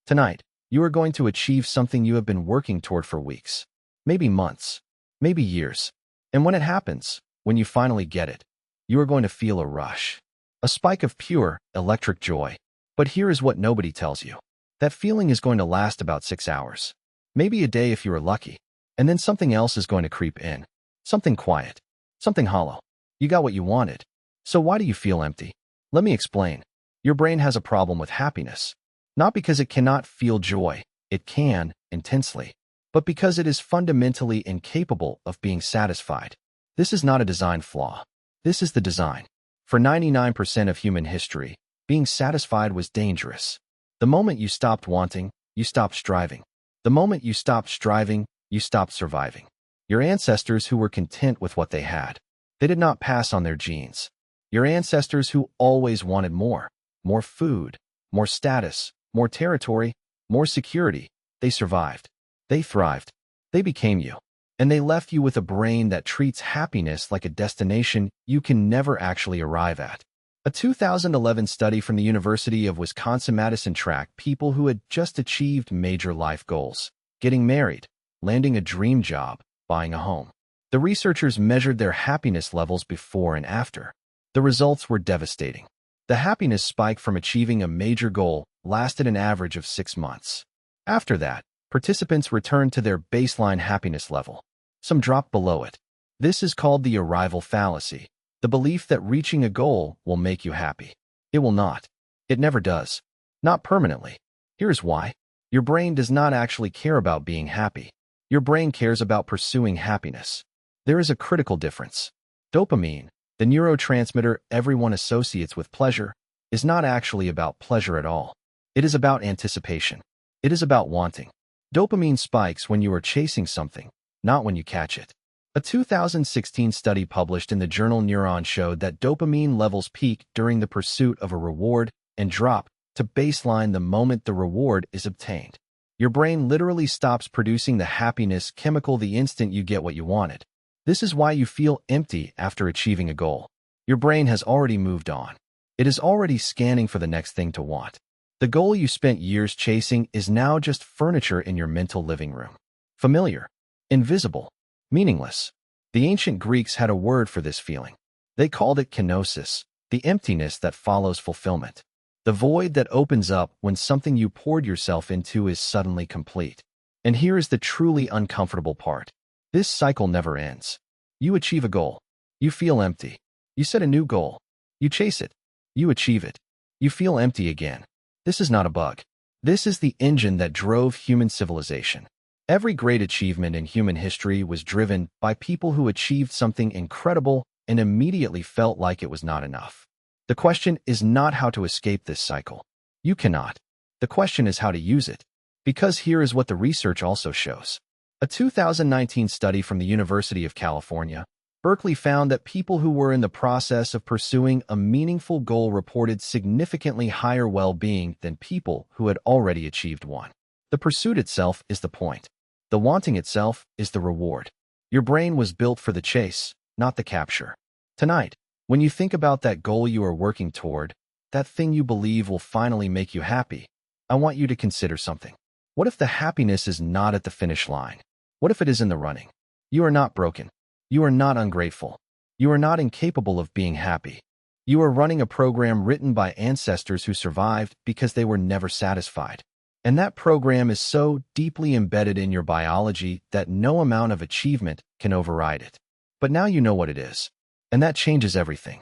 Tonight, you are going to achieve something you have been working toward for weeks, maybe months, maybe years. And when it happens, when you finally get it, you are going to feel a rush, a spike of pure, electric joy. But here is what nobody tells you. That feeling is going to last about 6 hours, maybe a day if you are lucky, and then something else is going to creep in. Something quiet, something hollow. You got what you wanted. So why do you feel empty? Let me explain. Your brain has a problem with happiness. Not because it cannot feel joy, it can, intensely, but because it is fundamentally incapable of being satisfied. This is not a design flaw. This is the design. For 99% of human history, being satisfied was dangerous. The moment you stopped wanting, you stopped striving. The moment you stopped striving, you stopped surviving. Your ancestors who were content with what they had, they did not pass on their genes. Your ancestors who always wanted more food, more status, more territory, more security, they survived. They thrived. They became you. And they left you with a brain that treats happiness like a destination you can never actually arrive at. A 2011 study from the University of Wisconsin-Madison tracked people who had just achieved major life goals, getting married, landing a dream job, buying a home. The researchers measured their happiness levels before and after. The results were devastating. The happiness spike from achieving a major goal lasted an average of 6 months. After that, participants returned to their baseline happiness level. Some dropped below it. This is called the arrival fallacy, the belief that reaching a goal will make you happy. It will not. It never does. Not permanently. Here's why. Your brain does not actually care about being happy. Your brain cares about pursuing happiness. There is a critical difference. Dopamine, the neurotransmitter everyone associates with pleasure, is not actually about pleasure at all. It is about anticipation. It is about wanting. Dopamine spikes when you are chasing something, not when you catch it. A 2016 study published in the journal Neuroscience showed that dopamine levels peak during the pursuit of a reward and drop to baseline the moment the reward is obtained. Your brain literally stops producing the happiness chemical the instant you get what you wanted. This is why you feel empty after achieving a goal. Your brain has already moved on. It is already scanning for the next thing to want. The goal you spent years chasing is now just furniture in your mental living room. Familiar, invisible, meaningless. The ancient Greeks had a word for this feeling. They called it kenosis, the emptiness that follows fulfillment. The void that opens up when something you poured yourself into is suddenly complete. And here is the truly uncomfortable part. This cycle never ends. You achieve a goal. You feel empty. You set a new goal. You chase it. You achieve it. You feel empty again. This is not a bug. This is the engine that drove human civilization. Every great achievement in human history was driven by people who achieved something incredible and immediately felt like it was not enough. The question is not how to escape this cycle. You cannot. The question is how to use it. Because here is what the research also shows. A 2019 study from the University of California, Berkeley found that people who were in the process of pursuing a meaningful goal reported significantly higher well-being than people who had already achieved one. The pursuit itself is the point. The wanting itself is the reward. Your brain was built for the chase, not the capture. Tonight, when you think about that goal you are working toward, that thing you believe will finally make you happy, I want you to consider something. What if the happiness is not at the finish line? What if it is in the running? You are not broken. You are not ungrateful. You are not incapable of being happy. You are running a program written by ancestors who survived because they were never satisfied. And that program is so deeply embedded in your biology that no amount of achievement can override it. But now you know what it is. And that changes everything.